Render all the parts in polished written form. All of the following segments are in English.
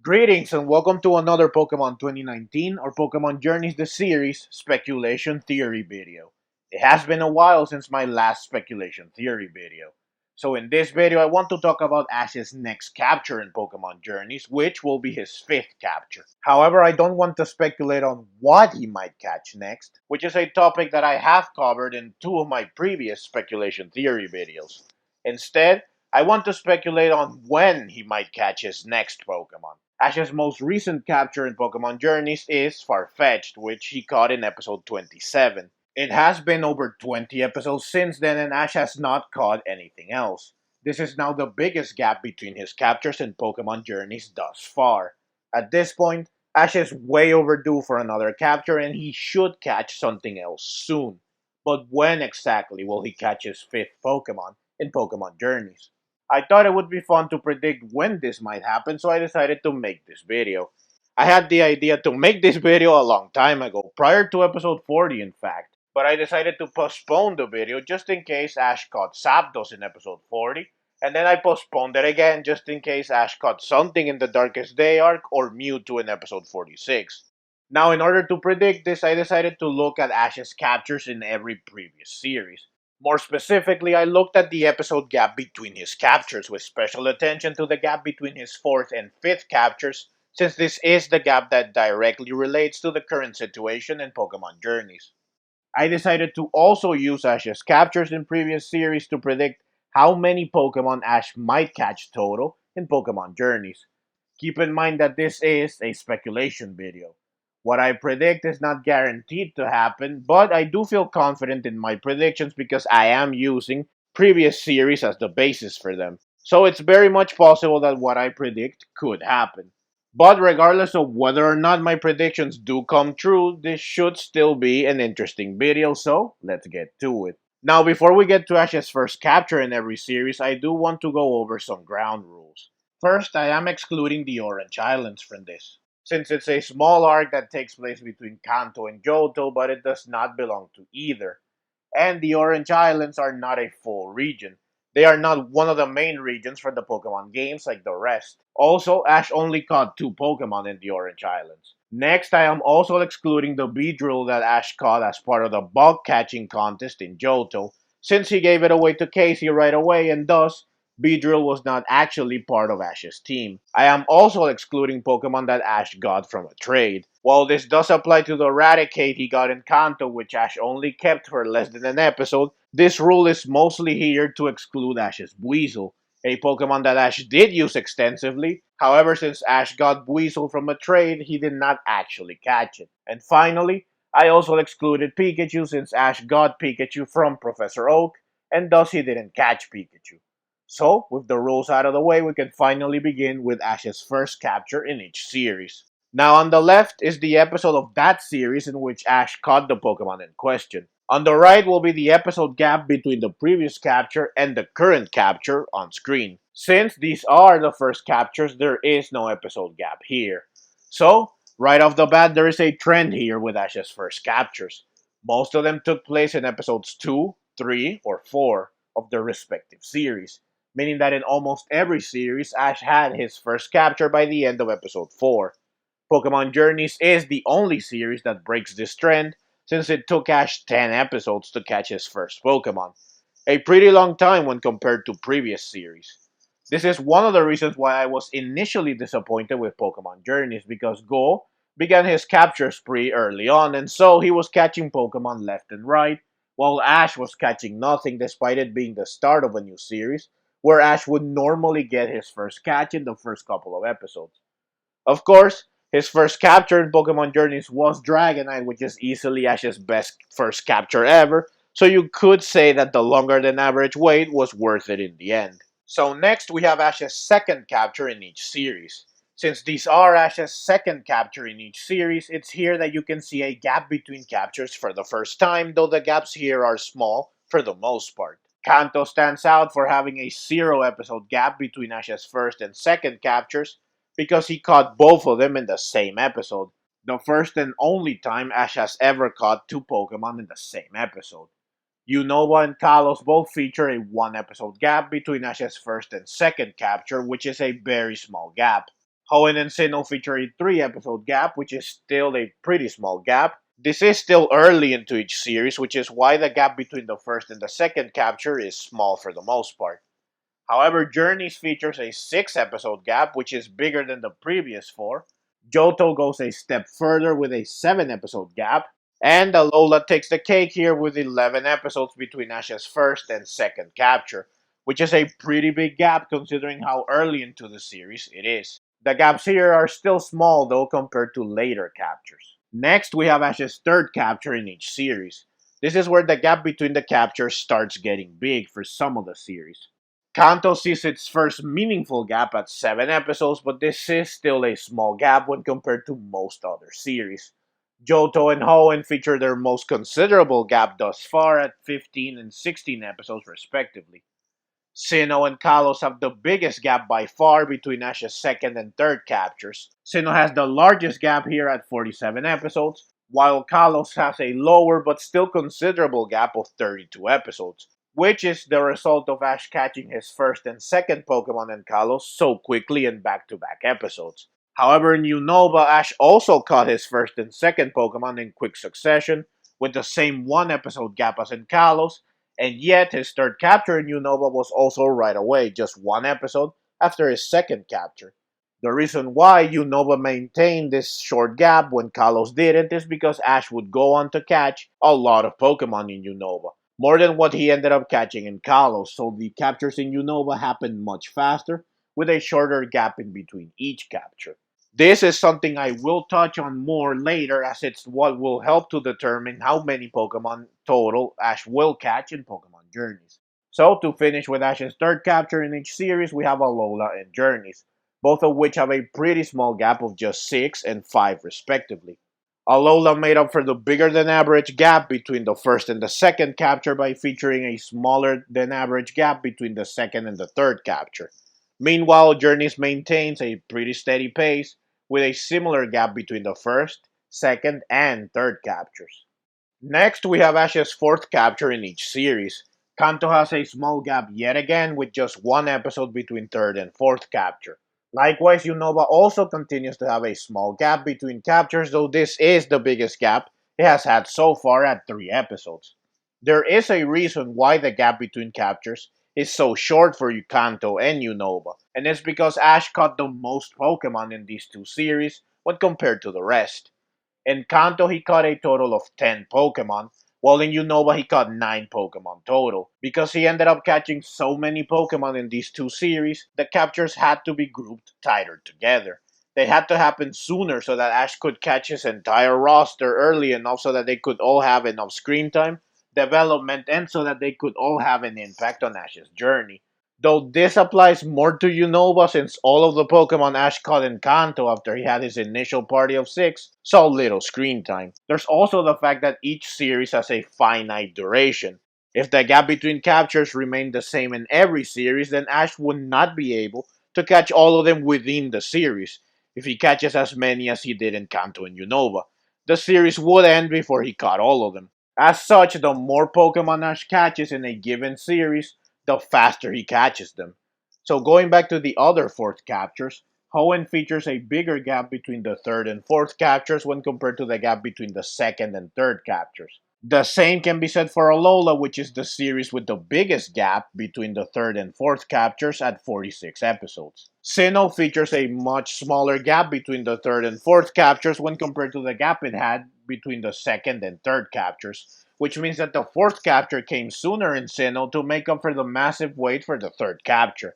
Greetings and welcome to another Pokemon 2019 or Pokemon Journeys the Series Speculation Theory video. It has been a while since my last Speculation Theory video. So in this video I want to talk about Ash's next capture in Pokemon Journeys, which will be his 5th capture. However, I don't want to speculate on what he might catch next, which is a topic that I have covered in 2 of my previous Speculation Theory videos. Instead, I want to speculate on when he might catch his next Pokemon. Ash's most recent capture in Pokemon Journeys is Farfetch'd, which he caught in episode 27. It has been over 20 episodes since then, and Ash has not caught anything else. This is now the biggest gap between his captures in Pokemon Journeys thus far. At this point, Ash is way overdue for another capture, and he should catch something else soon. But when exactly will he catch his 5th Pokemon in Pokemon Journeys? I thought it would be fun to predict when this might happen, so I decided to make this video. I had the idea to make this video a long time ago, prior to episode 40 in fact, but I decided to postpone the video just in case Ash caught Zapdos in episode 40, and then I postponed it again just in case Ash caught something in the Darkest Day arc or Mewtwo in episode 46. Now, in order to predict this, I decided to look at Ash's captures in every previous series. More specifically, I looked at the episode gap between his captures, with special attention to the gap between his 4th and 5th captures, since this is the gap that directly relates to the current situation in Pokemon Journeys. I decided to also use Ash's captures in previous series to predict how many Pokemon Ash might catch total in Pokemon Journeys. Keep in mind that this is a speculation video. What I predict is not guaranteed to happen, but I do feel confident in my predictions because I am using previous series as the basis for them. So it's very much possible that what I predict could happen. But regardless of whether or not my predictions do come true, this should still be an interesting video, so let's get to it. Now, before we get to Ash's first capture in every series, I do want to go over some ground rules. First, I am excluding the Orange Islands from this, since it's a small arc that takes place between Kanto and Johto, but it does not belong to either. And the Orange Islands are not a full region. They are not one of the main regions for the Pokemon games like the rest. Also, Ash only caught 2 Pokemon in the Orange Islands. Next, I am also excluding the Beedrill that Ash caught as part of the bug catching contest in Johto, since he gave it away to Casey right away and thus Beedrill was not actually part of Ash's team. I am also excluding Pokemon that Ash got from a trade. While this does apply to the Raticate he got in Kanto, which Ash only kept for less than an episode, this rule is mostly here to exclude Ash's Buizel, a Pokemon that Ash did use extensively. However, since Ash got Buizel from a trade, he did not actually catch it. And finally, I also excluded Pikachu since Ash got Pikachu from Professor Oak, and thus he didn't catch Pikachu. So, with the rules out of the way, we can finally begin with Ash's first capture in each series. Now, on the left is the episode of that series in which Ash caught the Pokemon in question. On the right will be the episode gap between the previous capture and the current capture on screen. Since these are the first captures, there is no episode gap here. So, right off the bat, there is a trend here with Ash's first captures. Most of them took place in episodes 2, 3, or 4 of their respective series, meaning that in almost every series, Ash had his first capture by the end of episode 4. Pokemon Journeys is the only series that breaks this trend, since it took Ash 10 episodes to catch his first Pokemon, a pretty long time when compared to previous series. This is one of the reasons why I was initially disappointed with Pokemon Journeys, because Go began his capture spree early on, and so he was catching Pokemon left and right, while Ash was catching nothing despite it being the start of a new series, where Ash would normally get his first catch in the first couple of episodes. Of course, his first capture in Pokemon Journeys was Dragonite, which is easily Ash's best first capture ever, so you could say that the longer than average wait was worth it in the end. So next we have Ash's second capture in each series. Since these are Ash's second capture in each series, it's here that you can see a gap between captures for the first time, though the gaps here are small for the most part. Kanto stands out for having a 0 episode gap between Ash's first and second captures, because he caught both of them in the same episode. The first and only time Ash has ever caught 2 Pokemon in the same episode. Unova and Kalos both feature a 1 episode gap between Ash's first and second capture, which is a very small gap. Hoenn and Sinnoh feature a 3 episode gap, which is still a pretty small gap. This is still early into each series, which is why the gap between the first and the second capture is small for the most part. However, Journeys features a 6 episode gap, which is bigger than the previous 4. Johto goes a step further with a 7 episode gap, and Alola takes the cake here with 11 episodes between Ash's first and second capture, which is a pretty big gap considering how early into the series it is. The gaps here are still small though compared to later captures. Next, we have Ash's third capture in each series. This is where the gap between the captures starts getting big for some of the series. Kanto sees its first meaningful gap at 7 episodes, but this is still a small gap when compared to most other series. Johto and Hoenn feature their most considerable gap thus far at 15 and 16 episodes respectively. Sinnoh and Kalos have the biggest gap by far between Ash's second and third captures. Sinnoh has the largest gap here at 47 episodes, while Kalos has a lower but still considerable gap of 32 episodes, which is the result of Ash catching his first and second Pokemon in Kalos so quickly in back-to-back episodes. However, in Unova, Ash also caught his first and second Pokemon in quick succession, with the same 1 episode gap as in Kalos, and yet his third capture in Unova was also right away, just 1 episode after his second capture. The reason why Unova maintained this short gap when Kalos didn't is because Ash would go on to catch a lot of Pokemon in Unova, more than what he ended up catching in Kalos, so the captures in Unova happened much faster, with a shorter gap in between each capture. This is something I will touch on more later as it's what will help to determine how many Pokemon total Ash will catch in Pokemon Journeys. So to finish with Ash's third capture in each series, we have Alola and Journeys, both of which have a pretty small gap of just 6 and 5 respectively. Alola made up for the bigger than average gap between the first and the second capture by featuring a smaller than average gap between the second and the third capture. Meanwhile, Journeys maintains a pretty steady pace with a similar gap between the first, second, and third captures. Next, we have Ash's fourth capture in each series. Kanto has a small gap yet again with just 1 episode between third and fourth capture. Likewise, Unova also continues to have a small gap between captures, though this is the biggest gap it has had so far at 3 episodes. There is a reason why the gap between captures is so short for Kanto and Unova, and it's because Ash caught the most Pokemon in these two series when compared to the rest. In Kanto, he caught a total of 10 Pokemon, while in Unova, he caught 9 Pokemon total. Because he ended up catching so many Pokemon in these two series, the captures had to be grouped tighter together. They had to happen sooner so that Ash could catch his entire roster early enough so that they could all have enough screen time, development, and so that they could all have an impact on Ash's journey. Though this applies more to Unova since all of the Pokemon Ash caught in Kanto after he had his initial party of 6 saw little screen time. There's also the fact that each series has a finite duration. If the gap between captures remained the same in every series, then Ash would not be able to catch all of them within the series, if he catches as many as he did in Kanto and Unova. The series would end before he caught all of them. As such, the more Pokemon Ash catches in a given series, the faster he catches them. So going back to the other fourth captures, Hoenn features a bigger gap between the third and fourth captures when compared to the gap between the second and third captures. The same can be said for Alola, which is the series with the biggest gap between the third and fourth captures at 46 episodes. Sinnoh features a much smaller gap between the third and fourth captures when compared to the gap it had between the second and third captures, which means that the fourth capture came sooner in Sinnoh to make up for the massive wait for the third capture.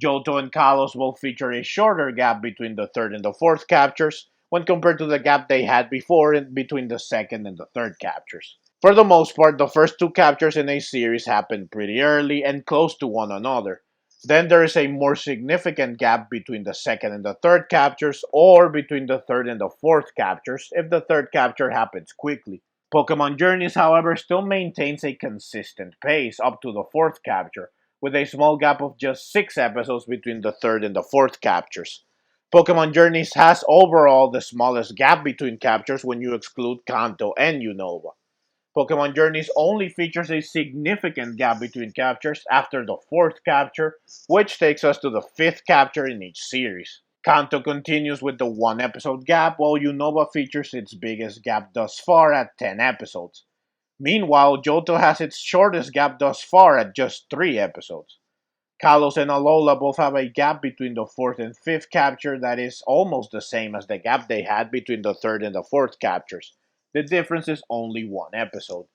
Johto and Kalos will feature a shorter gap between the third and the fourth captures when compared to the gap they had before in between the second and the third captures. For the most part, the first two captures in a series happen pretty early and close to one another. Then there is a more significant gap between the second and the third captures, or between the third and the fourth captures if the third capture happens quickly. Pokemon Journeys, however, still maintains a consistent pace up to the fourth capture, with a small gap of just 6 episodes between the third and the fourth captures. Pokemon Journeys has overall the smallest gap between captures when you exclude Kanto and Unova. Pokemon Journeys only features a significant gap between captures after the fourth capture, which takes us to the fifth capture in each series. Kanto continues with the 1 episode gap, while Unova features its biggest gap thus far at 10 episodes. Meanwhile, Johto has its shortest gap thus far at just 3 episodes. Kalos and Alola both have a gap between the 4th and 5th capture that is almost the same as the gap they had between the 3rd and the 4th captures. The difference is only 1 episode.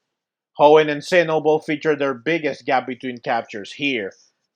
Hoenn and Sinnoh both feature their biggest gap between captures here.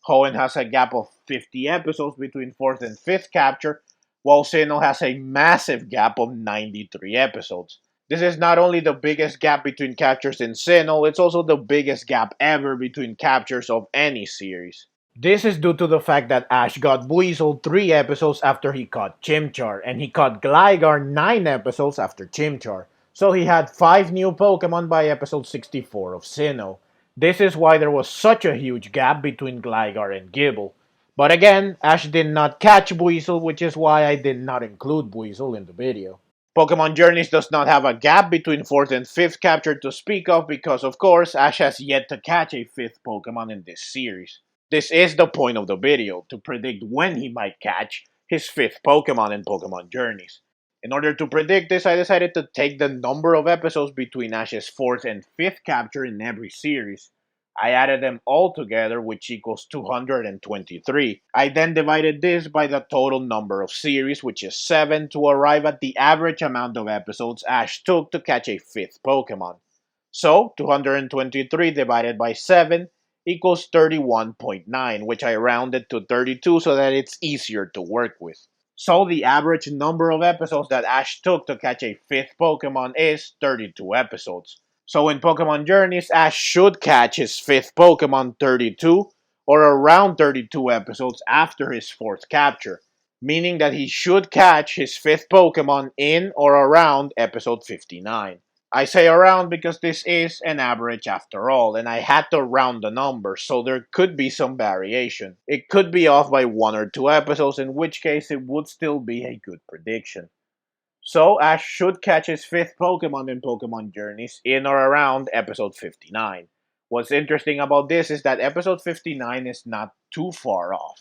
Hoenn has a gap of 50 episodes between 4th and 5th capture, while Sinnoh has a massive gap of 93 episodes. This is not only the biggest gap between captures in Sinnoh, it's also the biggest gap ever between captures of any series. This is due to the fact that Ash got Buizel 3 episodes after he caught Chimchar, and he caught Gligar 9 episodes after Chimchar. So he had 5 new Pokemon by episode 64 of Sinnoh. This is why there was such a huge gap between Gligar and Gible. But again, Ash did not catch Buizel, which is why I did not include Buizel in the video. Pokemon Journeys does not have a gap between 4th and 5th capture to speak of because, of course, Ash has yet to catch a 5th Pokemon in this series. This is the point of the video, to predict when he might catch his 5th Pokemon in Pokemon Journeys. In order to predict this, I decided to take the number of episodes between Ash's 4th and 5th capture in every series. I added them all together, which equals 223. I then divided this by the total number of series, which is 7, to arrive at the average amount of episodes Ash took to catch a 5th Pokemon. So, 223 divided by 7 equals 31.9, which I rounded to 32 so that it's easier to work with. So the average number of episodes that Ash took to catch a 5th Pokemon is 32 episodes. So in Pokemon Journeys, Ash should catch his 5th Pokemon 32 or around 32 episodes after his 4th capture, meaning that he should catch his 5th Pokemon in or around episode 59. I say around because this is an average after all, and I had to round the number, so there could be some variation. It could be off by 1 or 2 episodes, in which case it would still be a good prediction. So Ash should catch his 5th Pokemon in Pokemon Journeys in or around episode 59. What's interesting about this is that episode 59 is not too far off.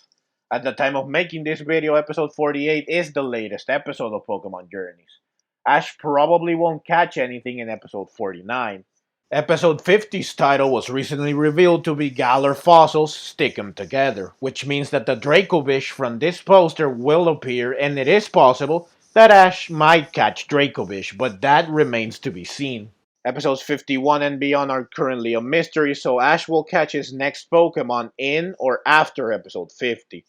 At the time of making this video, episode 48 is the latest episode of Pokemon Journeys. Ash probably won't catch anything in episode 49. Episode 50's title was recently revealed to be Galar Fossils Stick 'em Together, which means that the Dracovish from this poster will appear, and it is possible that Ash might catch Dracovish, but that remains to be seen. Episodes 51 and beyond are currently a mystery, so Ash will catch his next Pokemon in or after episode 50,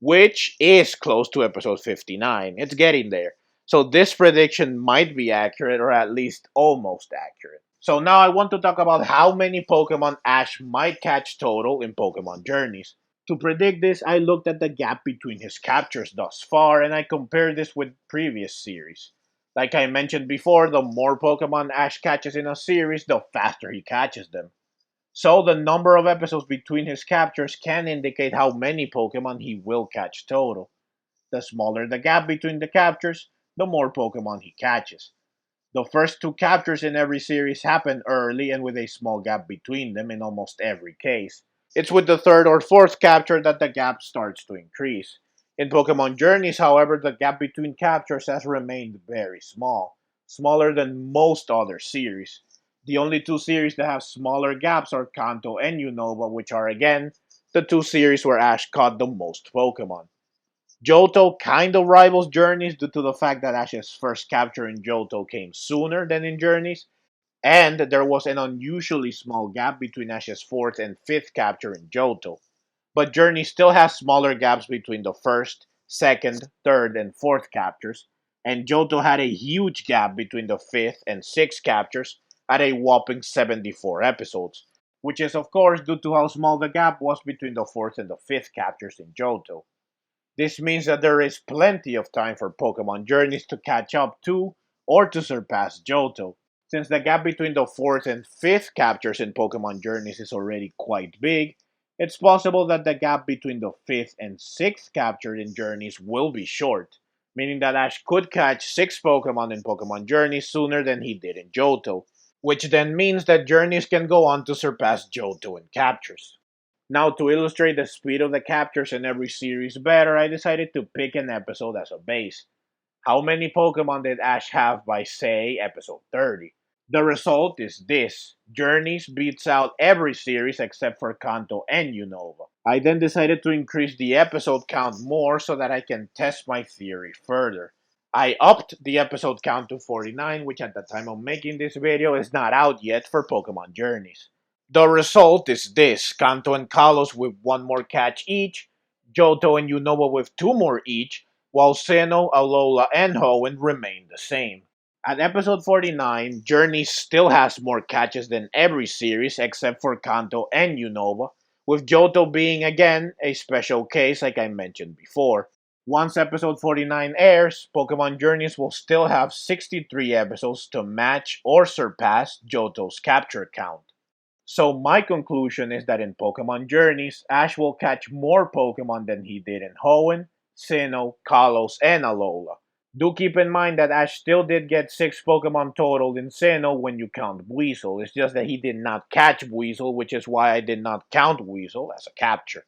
which is close to episode 59. It's getting there. So this prediction might be accurate, or at least almost accurate. So now I want to talk about how many Pokemon Ash might catch total in Pokemon Journeys. To predict this, I looked at the gap between his captures thus far, and I compared this with previous series. Like I mentioned before, the more Pokemon Ash catches in a series, the faster he catches them. So the number of episodes between his captures can indicate how many Pokemon he will catch total. The smaller the gap between the captures, the more Pokemon he catches. The first 2 captures in every series happen early and with a small gap between them in almost every case. It's with the 3rd or 4th capture that the gap starts to increase. In Pokemon Journeys, however, the gap between captures has remained very small, smaller than most other series. The only 2 series that have smaller gaps are Kanto and Unova, which are again the 2 series where Ash caught the most Pokemon. Johto kind of rivals Journeys due to the fact that Ash's first capture in Johto came sooner than in Journeys, and there was an unusually small gap between Ash's 4th and 5th capture in Johto. But Journey still has smaller gaps between the 1st, 2nd, 3rd, and 4th captures, and Johto had a huge gap between the 5th and 6th captures at a whopping 74 episodes, which is of course due to how small the gap was between the 4th and the 5th captures in Johto. This means that there is plenty of time for Pokemon Journeys to catch up to or to surpass Johto. Since the gap between the 4th and 5th captures in Pokemon Journeys is already quite big, it's possible that the gap between the 5th and 6th capture in Journeys will be short, meaning that Ash could catch 6 Pokemon in Pokemon Journeys sooner than he did in Johto, which then means that Journeys can go on to surpass Johto in captures. Now, to illustrate the speed of the captures in every series better, I decided to pick an episode as a base. How many Pokemon did Ash have by, say, episode 30? The result is this. Journeys beats out every series except for Kanto and Unova. I then decided to increase the episode count more so that I can test my theory further. I upped the episode count to 49, which at the time of making this video is not out yet for Pokemon Journeys. The result is this. Kanto and Kalos with one more catch each, Johto and Unova with two more each, while Sinnoh, Alola, and Hoenn remain the same. At episode 49, Journey still has more catches than every series except for Kanto and Unova, with Johto being again a special case like I mentioned before. Once episode 49 airs, Pokemon Journeys will still have 63 episodes to match or surpass Johto's capture count. So my conclusion is that in Pokemon Journeys, Ash will catch more Pokemon than he did in Hoenn, Sinnoh, Kalos, and Alola. Do keep in mind that Ash still did get 6 Pokemon total in Sinnoh when you count Weasel. It's just that he did not catch Weasel, which is why I did not count Weasel as a capture.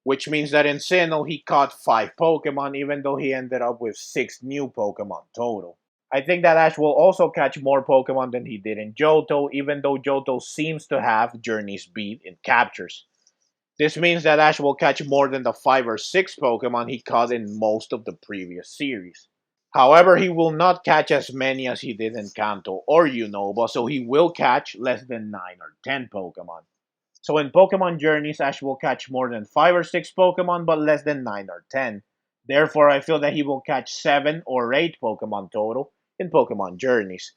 Which means that in Sinnoh he caught 5 Pokemon even though he ended up with 6 new Pokemon total. I think that Ash will also catch more Pokemon than he did in Johto, even though Johto seems to have Journey's beat in captures. This means that Ash will catch more than the 5 or 6 Pokemon he caught in most of the previous series. However, he will not catch as many as he did in Kanto or Unova, so he will catch less than 9 or 10 Pokemon. So in Pokemon Journeys, Ash will catch more than 5 or 6 Pokemon but less than 9 or 10. Therefore, I feel that he will catch 7 or 8 Pokemon total in Pokemon Journeys.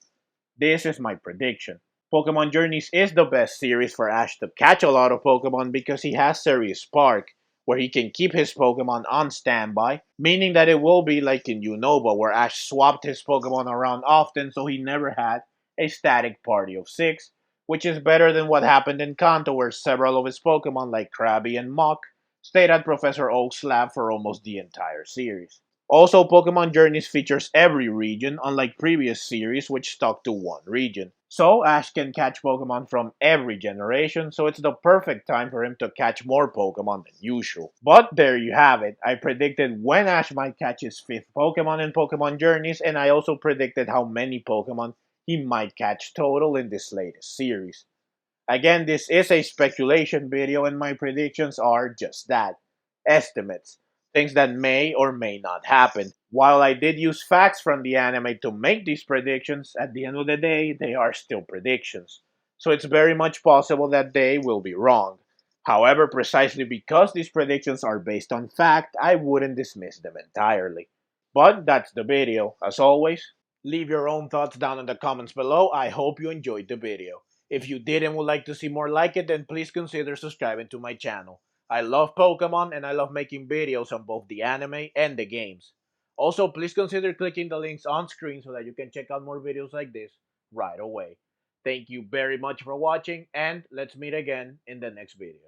This is my prediction. Pokemon Journeys is the best series for Ash to catch a lot of Pokemon because he has Serious Spark, where he can keep his Pokemon on standby, meaning that it will be like in Unova, where Ash swapped his Pokemon around often so he never had a static party of 6, which is better than what happened in Kanto, where several of his Pokemon, like Krabby and Mach, stayed at Professor Oak's lab for almost the entire series. Also, Pokemon Journeys features every region, unlike previous series which stuck to one region. So, Ash can catch Pokemon from every generation, so it's the perfect time for him to catch more Pokemon than usual. But there you have it. I predicted when Ash might catch his 5th Pokemon in Pokemon Journeys, and I also predicted how many Pokemon he might catch total in this latest series. Again, this is a speculation video, and my predictions are just that, estimates, things that may or may not happen. While I did use facts from the anime to make these predictions, at the end of the day, they are still predictions. So it's very much possible that they will be wrong. However, precisely because these predictions are based on fact, I wouldn't dismiss them entirely. But that's the video. As always, leave your own thoughts down in the comments below. I hope you enjoyed the video. If you did and would like to see more like it, then please consider subscribing to my channel. I love Pokemon and I love making videos on both the anime and the games. Also, please consider clicking the links on screen so that you can check out more videos like this right away. Thank you very much for watching, and let's meet again in the next video.